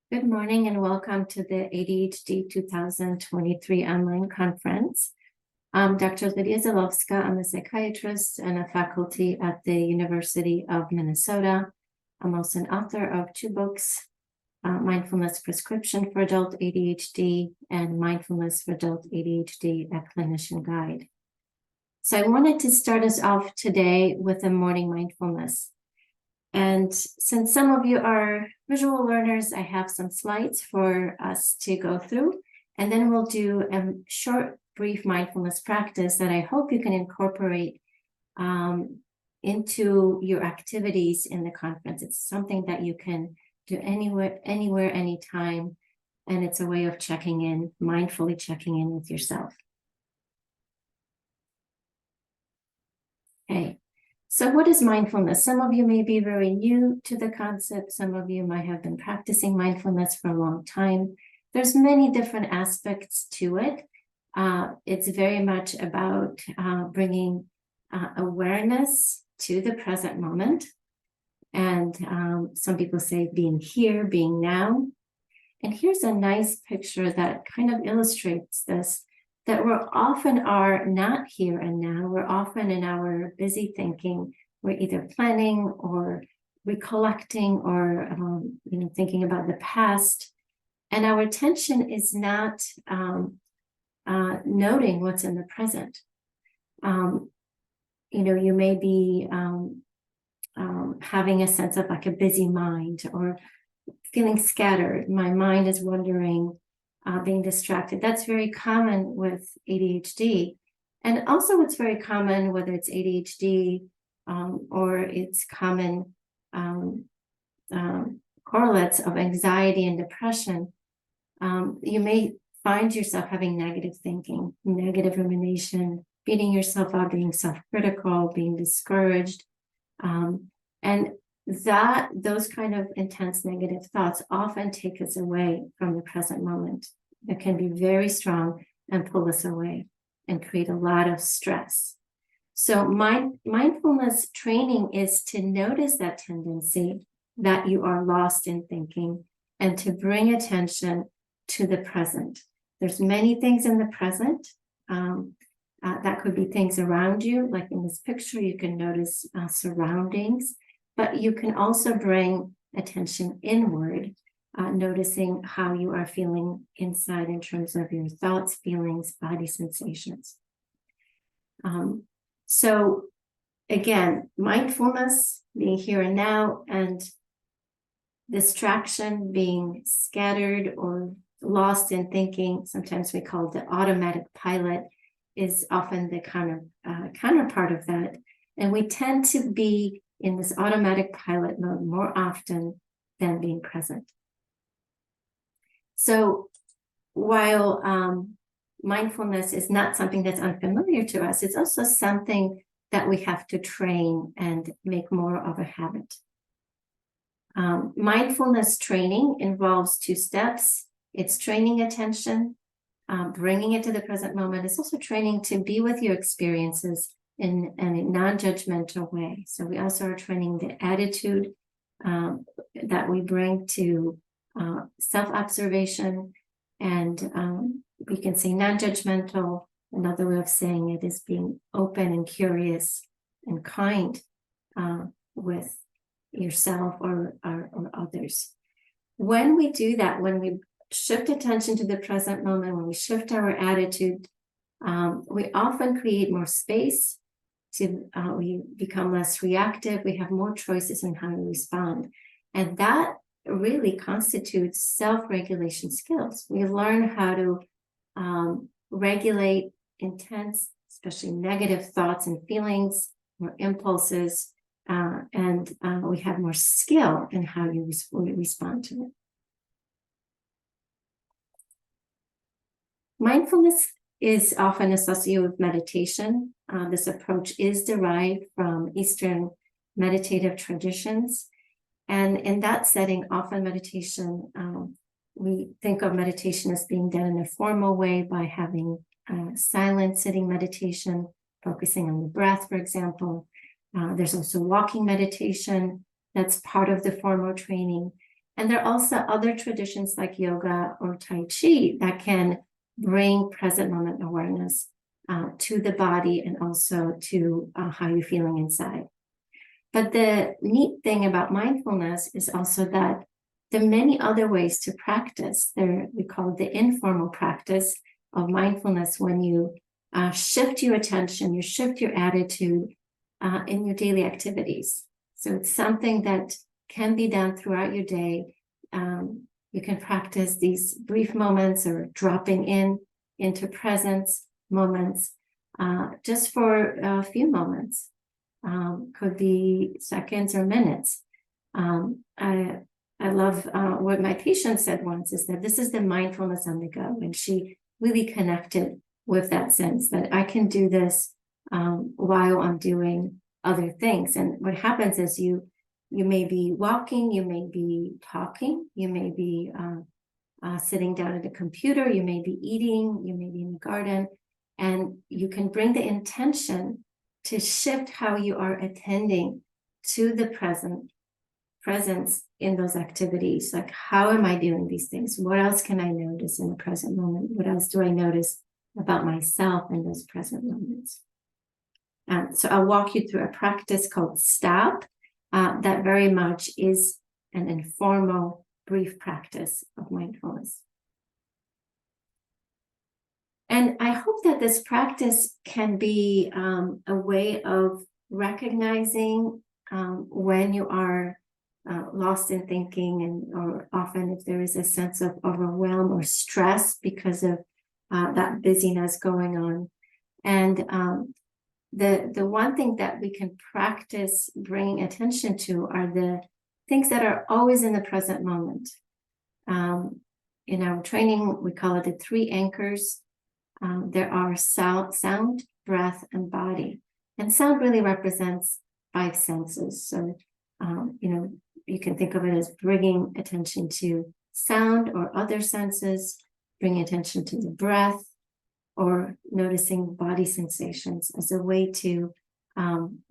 Good morning and welcome to the ADHD 2023 online conference. I'm Dr. Lidia Zylowska. I'm a psychiatrist and a faculty at the University of Minnesota. I'm also an author of two books, Mindfulness Prescription for Adult ADHD and Mindfulness for Adult ADHD, a Clinician Guide. So I wanted to start us off today with a morning mindfulness. And since some of you are visual learners, I have some slides for us to go through, and then we'll do a short, brief mindfulness practice that I hope you can incorporate into your activities in the conference. It's something that you can do anywhere, anytime, and it's a way of checking in, mindfully checking in with yourself. Okay. So what is mindfulness? Some of you may be very new to the concept. Some of you might have been practicing mindfulness for a long time. There's many different aspects to it. It's very much about bringing awareness to the present moment. And some people say being here, being now. And here's a nice picture that kind of illustrates this. That we often are not here and now. We're often in our busy thinking. We're either planning or recollecting or thinking about the past, and our attention is not noting what's in the present. You may be having a sense of like a busy mind or feeling scattered. My mind is wandering. Being distracted. That's very common with ADHD. And also what's very common, whether it's ADHD or it's common correlates of anxiety and depression, you may find yourself having negative thinking, negative rumination, beating yourself up, being self-critical, being discouraged. And those kind of intense negative thoughts often take us away from the present moment. It can be very strong and pull us away and create a lot of stress. So mindfulness training is to notice that tendency that you are lost in thinking and to bring attention to the present. There's many things in the present. That could be things around you, like in this picture, you can notice surroundings. But you can also bring attention inward, noticing how you are feeling inside in terms of your thoughts, feelings, body sensations. So again, mindfulness, being here and now, and distraction, being scattered or lost in thinking, sometimes we call it the automatic pilot, is often the counterpart of that. And we tend to be in this automatic pilot mode more often than being present. So while mindfulness is not something that's unfamiliar to us, it's also something that we have to train and make more of a habit. Mindfulness training involves two steps. It's training attention, bringing it to the present moment. It's also training to be with your experiences in a non-judgmental way. So we also are training the attitude that we bring to self-observation, and we can say non-judgmental. Another way of saying it is being open and curious and kind with yourself or others. When we do that, when we shift attention to the present moment, when we shift our attitude, we often create more space. We become less reactive. We have more choices in how we respond. And that really constitutes self-regulation skills. We learn how to regulate intense, especially negative thoughts and feelings or impulses, and we have more skill in how you respond to it. Mindfulness is often associated with meditation. This approach is derived from Eastern meditative traditions. And in that setting, often meditation, we think of meditation as being done in a formal way by having silent sitting meditation, focusing on the breath, for example. There's also walking meditation that's part of the formal training. And there are also other traditions like yoga or Tai Chi that can bring present moment awareness to the body and also to how you're feeling inside. But the neat thing about mindfulness is also that there are many other ways to practice. We call it the informal practice of mindfulness, when you shift your attention, you shift your attitude in your daily activities. So it's something that can be done throughout your day. You can practice these brief moments or dropping into presence moments just for a few moments. Could be seconds or minutes. I love what my patient said once, is that this is the mindfulness on the go. And she really connected with that sense that I can do this while I'm doing other things. And what happens is you may be walking, you may be talking, you may be sitting down at a computer, you may be eating, you may be in the garden, and you can bring the intention to shift how you are attending to the presence in those activities. Like, how am I doing these things? What else can I notice in the present moment? What else do I notice about myself in those present moments? So I'll walk you through a practice called STOP that very much is an informal, brief practice of mindfulness. And I hope that this practice can be a way of recognizing when you are lost in thinking, or often if there is a sense of overwhelm or stress because of that busyness going on. And the one thing that we can practice bringing attention to are the things that are always in the present moment. In our training, we call it the 3 anchors. There are sound, breath, and body. And sound really represents 5 senses. So, you can think of it as bringing attention to sound or other senses, bringing attention to the breath, or noticing body sensations as a way to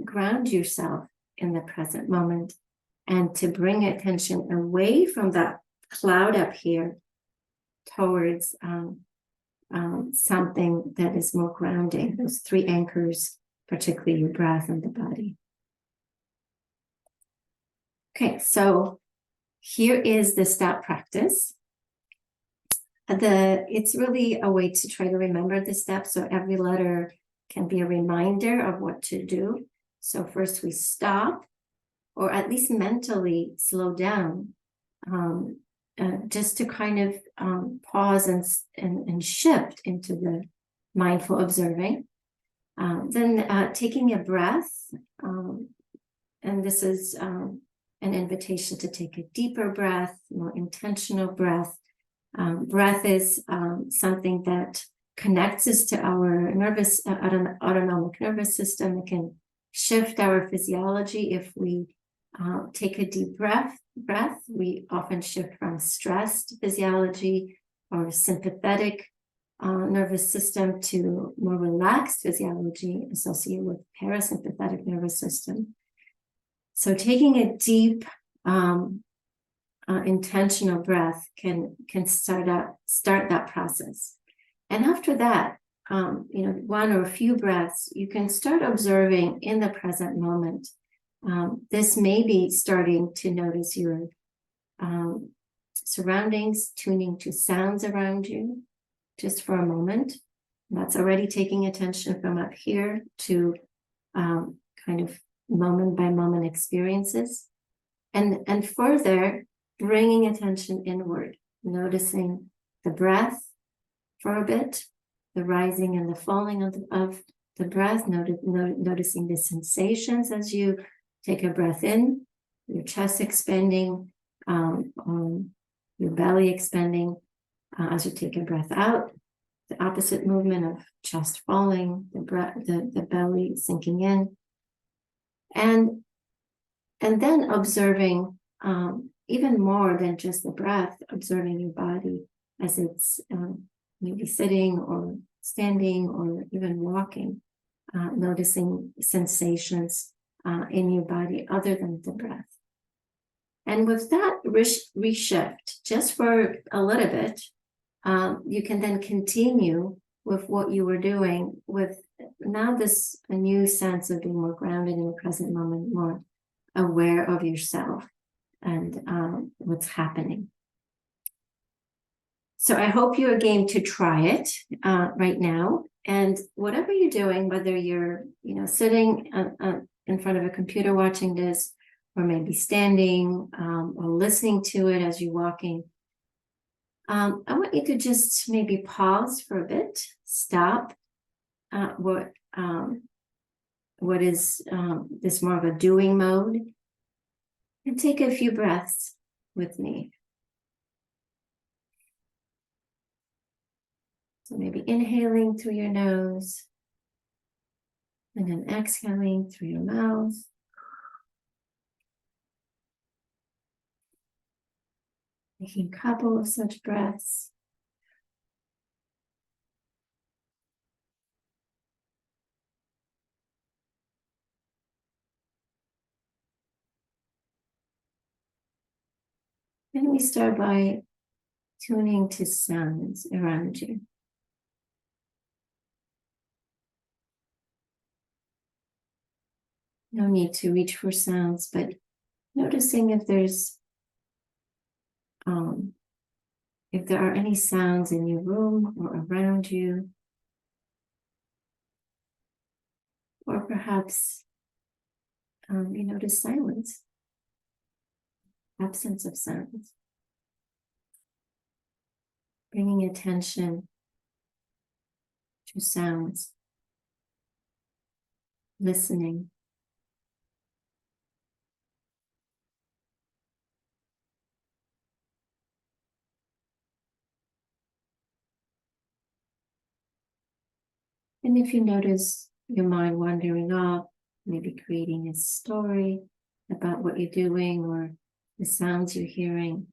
ground yourself in the present moment and to bring attention away from that cloud up here towards something that is more grounding, those 3 anchors, particularly your breath and the body. Okay, so here is the STOP practice. It's really a way to try to remember the steps, so every letter can be a reminder of what to do. So first we stop, or at least mentally slow down, just to kind of pause and shift into the mindful observing. Then taking a breath, and this is an invitation to take a deeper breath, more intentional breath. Breath is something that connects us to our autonomic nervous system. It can shift our physiology. If we take a deep breath, we often shift from stressed physiology or sympathetic nervous system to more relaxed physiology associated with parasympathetic nervous system. So taking a deep intentional breath can start that process. And after that, 1 or a few breaths, you can start observing in the present moment. This may be starting to notice your surroundings, tuning to sounds around you just for a moment. That's already taking attention from up here to kind of moment by moment experiences. And further, bringing attention inward, noticing the breath for a bit, the rising and the falling of the breath, noticing the sensations as you take a breath in, your chest expanding, your belly expanding as you take a breath out, the opposite movement of chest falling, the belly sinking in, and then observing even more than just the breath, observing your body as it's maybe sitting or standing or even walking, noticing sensations in your body other than the breath. And with that reshift, just for a little bit, you can then continue with what you were doing with now this a new sense of being more grounded in the present moment, more aware of yourself and what's happening. So I hope you're game to try it right now. And whatever you're doing, whether you're sitting in front of a computer watching this, or maybe standing or listening to it as you're walking, I want you to just maybe pause for a bit, stop what is this more of a doing mode, and take a few breaths with me. So maybe inhaling through your nose and then exhaling through your mouth. Taking a couple of such breaths. And we start by tuning to sounds around you. No need to reach for sounds, but noticing if there are any sounds in your room or around you, or perhaps you notice silence, absence of sounds. Bringing attention to sounds, listening. And if you notice your mind wandering off, maybe creating a story about what you're doing or the sounds you're hearing,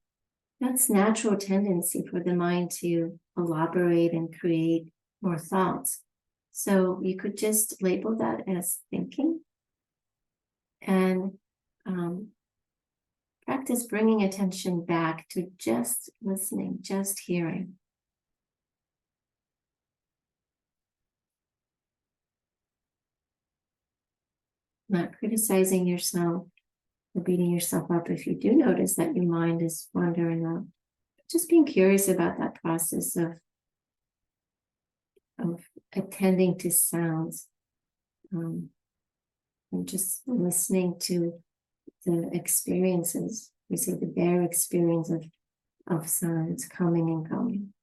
that's natural tendency for the mind to elaborate and create more thoughts. So you could just label that as thinking and practice bringing attention back to just listening, just hearing. Not criticizing yourself or beating yourself up if you do notice that your mind is wandering off. Just being curious about that process of attending to sounds and just listening to the experiences. We say the bare experience of sounds coming and going.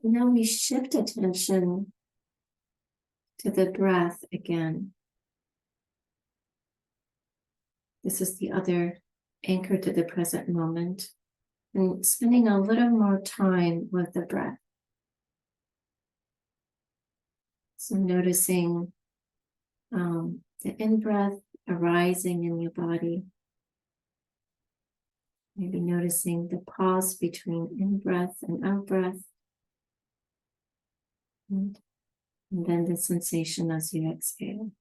Now we shift attention to the breath again. This is the other anchor to the present moment, and spending a little more time with the breath. So noticing the in-breath arising in your body. Maybe noticing the pause between in-breath and out-breath. And then the sensation as you exhale.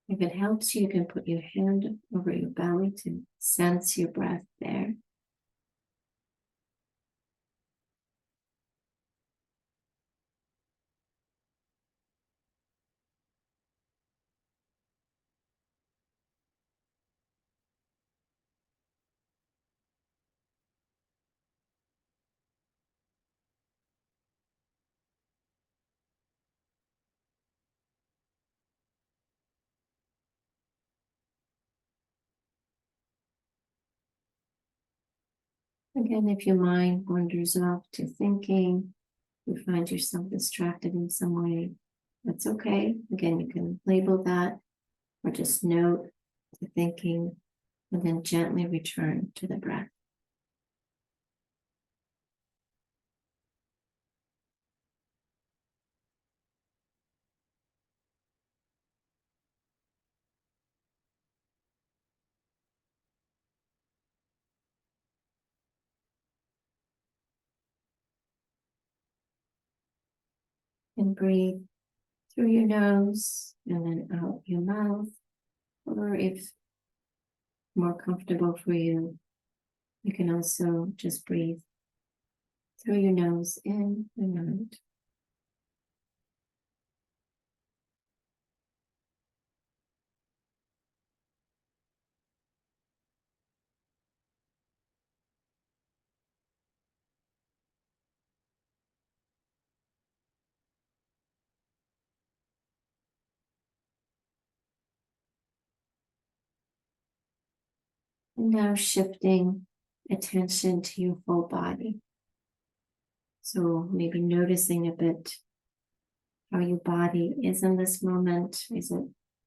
If it helps you can put your hand over your belly to sense your breath there. Again, if your mind wanders off to thinking, you find yourself distracted in some way, that's okay. Again, you can label that or just note the thinking and then gently return to the breath. And breathe through your nose and then out your mouth. Or if more comfortable for you, you can also just breathe through your nose in and out. And now shifting attention to your whole body. So maybe noticing a bit how your body is in this moment. Is it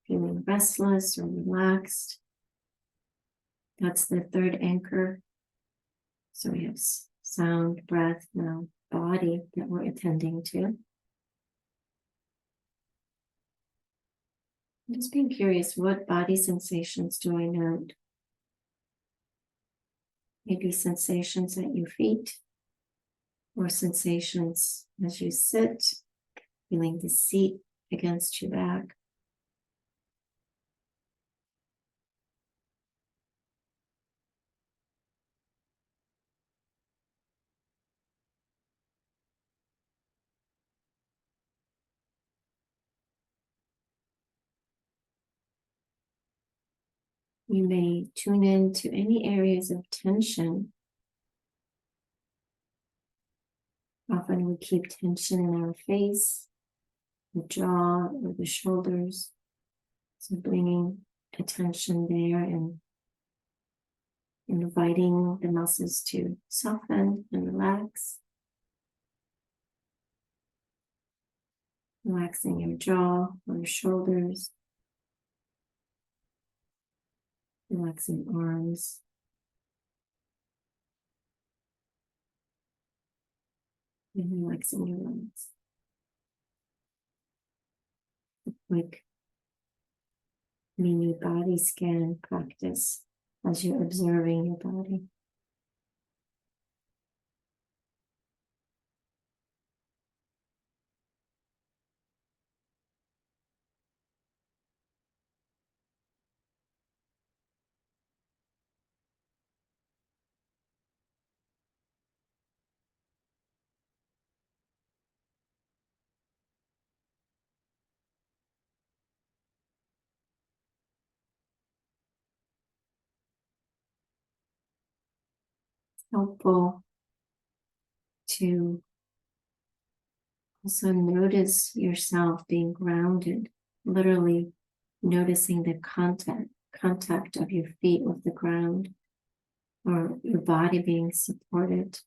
feeling restless or relaxed? That's the third anchor. So we have sound, breath, now body that we're attending to. Just being curious, what body sensations do I note? Maybe sensations at your feet or sensations as you sit, feeling the seat against your back. You may tune in to any areas of tension. Often we keep tension in our face, the jaw, or the shoulders. So bringing attention there and inviting the muscles to soften and relax. Relaxing your jaw or your shoulders. Relaxing arms. And relaxing your legs. A quick mini body scan practice as you're observing your body. Helpful to also notice yourself being grounded, literally noticing the contact of your feet with the ground or your body being supported,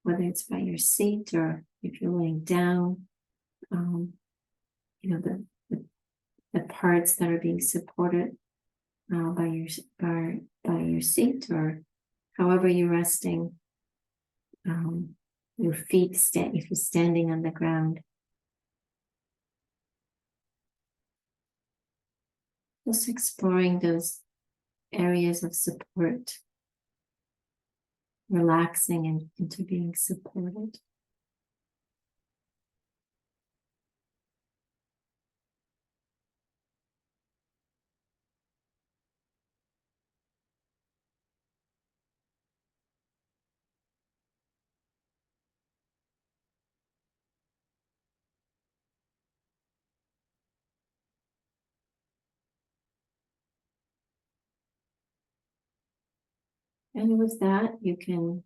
whether it's by your seat or if you're laying down, the parts that are being supported by your seat or however you're resting, your feet if you're standing on the ground. Just exploring those areas of support, relaxing into being supported. And with that, you can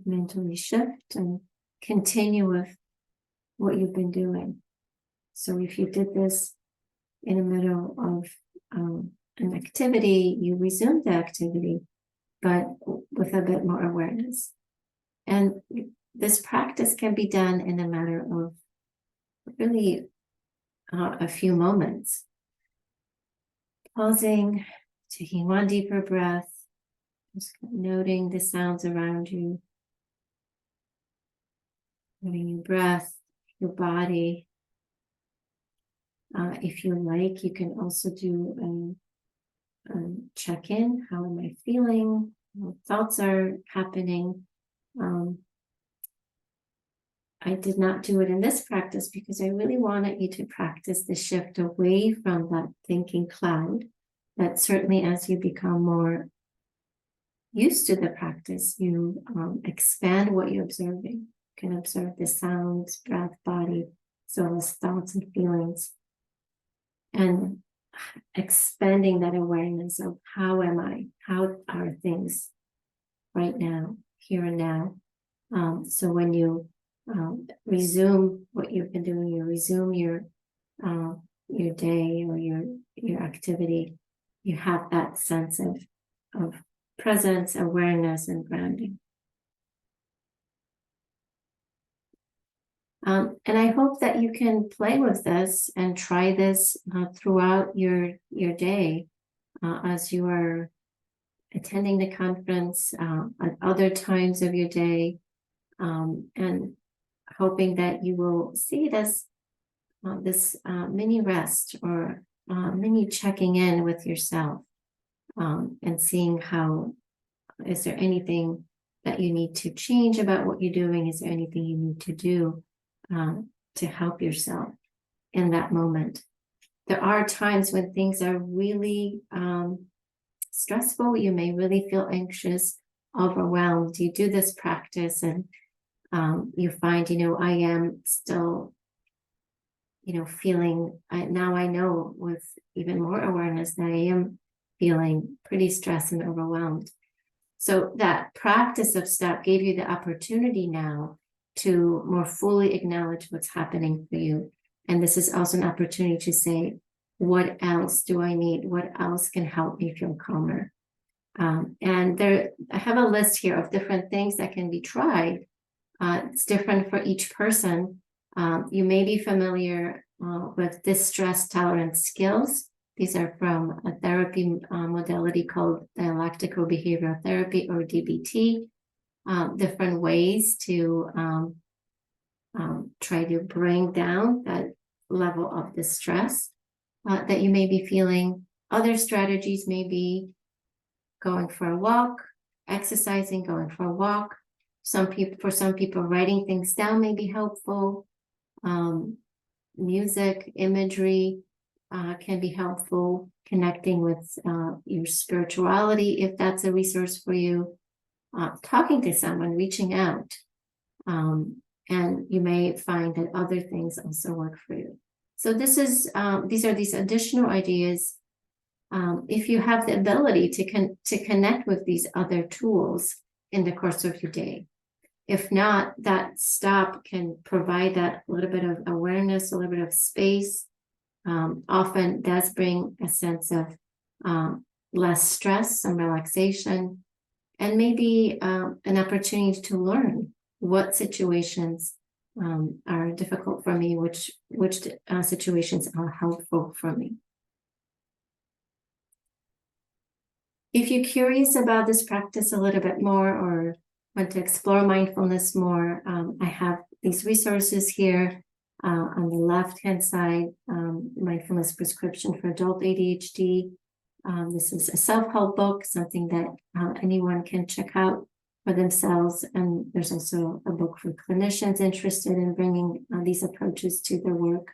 mentally shift and continue with what you've been doing. So if you did this in the middle of an activity, you resume the activity but with a bit more awareness. And this practice can be done in a matter of really a few moments. Pausing, taking one deeper breath, just noting the sounds around you, noting your breath, your body. If you like, you can also do a check-in. How am I feeling? What thoughts are happening? I did not do it in this practice because I really wanted you to practice the shift away from that thinking cloud. That certainly as you become more used to the practice, you expand what you're observing. You can observe the sounds, breath, body, as well as thoughts and feelings. And expanding that awareness of how am I? How are things right now, here and now? So when you resume what you've been doing, you resume your day or your activity, you have that sense of presence, awareness, and grounding. And I hope that you can play with this and try this throughout your day as you are attending the conference at other times of your day, and hoping that you will see it as this mini rest or mini checking in with yourself, and seeing how, is there anything that you need to change about what you're doing? Is there anything you need to do to help yourself in that moment? There are times when things are really stressful. You may really feel anxious, overwhelmed. You do this practice and you find, I am still, feeling, now I know with even more awareness that I am feeling pretty stressed and overwhelmed. So that practice of stop gave you the opportunity now to more fully acknowledge what's happening for you. And this is also an opportunity to say, what else do I need? What else can help me feel calmer? And I have a list here of different things that can be tried. It's different for each person. You may be familiar with distress tolerance skills. These are from a therapy modality called dialectical behavioral therapy, or DBT. Different ways to try to bring down that level of distress that you may be feeling. Other strategies may be going for a walk, exercising, going for a walk. For some people, writing things down may be helpful. Music, imagery can be helpful. Connecting with your spirituality, if that's a resource for you. Talking to someone, reaching out. And you may find that other things also work for you. So these are these additional ideas. If you have the ability to connect with these other tools in the course of your day. If not, that stop can provide that little bit of awareness, a little bit of space. Often does bring a sense of less stress, some relaxation, and maybe an opportunity to learn what situations are difficult for me, which situations are helpful for me. If you're curious about this practice a little bit more, or want to explore mindfulness more, I have these resources here on the left-hand side, Mindfulness Prescription for Adult ADHD. This is a self-help book, something that anyone can check out for themselves. And there's also a book for clinicians interested in bringing these approaches to their work.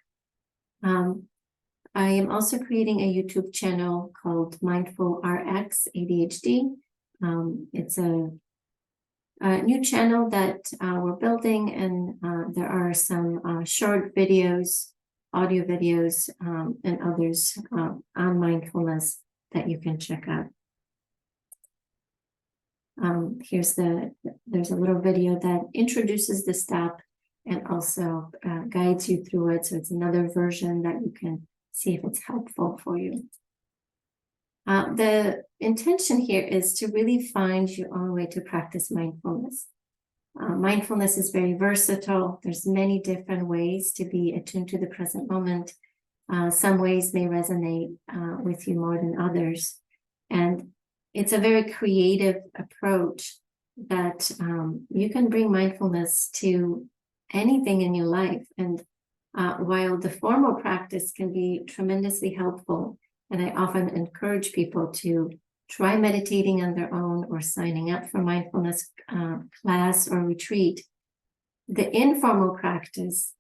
I am also creating a YouTube channel called Mindful RX ADHD. It's a new channel that we're building, and there are some short videos, audio videos, and others on mindfulness that you can check out. There's a little video that introduces the step and also guides you through it. So it's another version that you can see if it's helpful for you. The intention here is to really find your own way to practice mindfulness. Mindfulness is very versatile. There's many different ways to be attuned to the present moment. Some ways may resonate with you more than others. And it's a very creative approach that you can bring mindfulness to anything in your life. And while the formal practice can be tremendously helpful, and I often encourage people to try meditating on their own or signing up for mindfulness class or retreat, the informal practice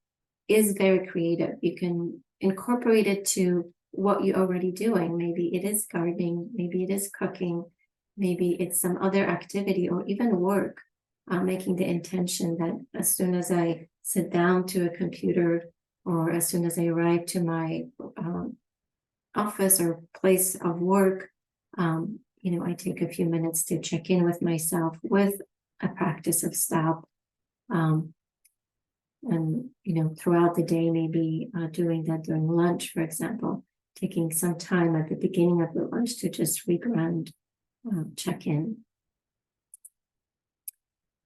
is very creative. You can incorporate it to what you're already doing. Maybe it is gardening, maybe it is cooking, maybe it's some other activity or even work, making the intention that as soon as I sit down to a computer or as soon as I arrive to my office or place of work, I take a few minutes to check in with myself with a practice of stop. And throughout the day, maybe doing that during lunch, for example, taking some time at the beginning of the lunch to just reground, check in.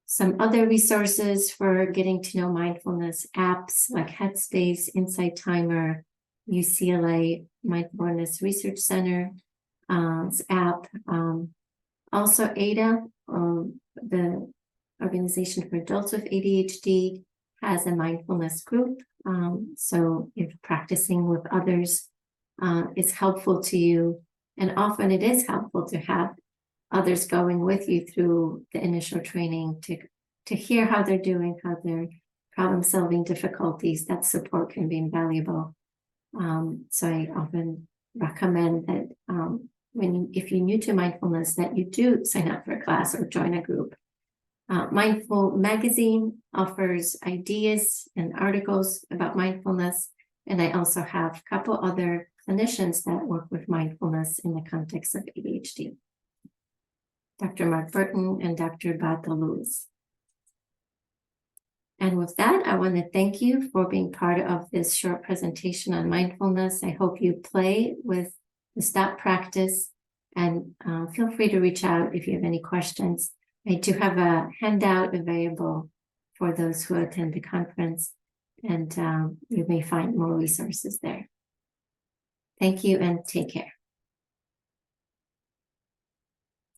Some other resources for getting to know mindfulness: apps like Headspace, Insight Timer, UCLA Mindfulness Research Center app. Also ADA, the Organization for Adults with ADHD, has a mindfulness group. So if practicing with others is helpful to you, and often it is helpful to have others going with you through the initial training to hear how they're doing, how they're problem-solving difficulties. That support can be invaluable. So I often recommend that if you're new to mindfulness, that you do sign up for a class or join a group. Mindful Magazine offers ideas and articles about mindfulness, and I also have a couple other clinicians that work with mindfulness in the context of ADHD. Dr. Mark Burton and Dr. Bata Lewis. And with that, I want to thank you for being part of this short presentation on mindfulness. I hope you play with the stop practice, and feel free to reach out if you have any questions. I do have a handout available for those who attend the conference, and you may find more resources there. Thank you and take care.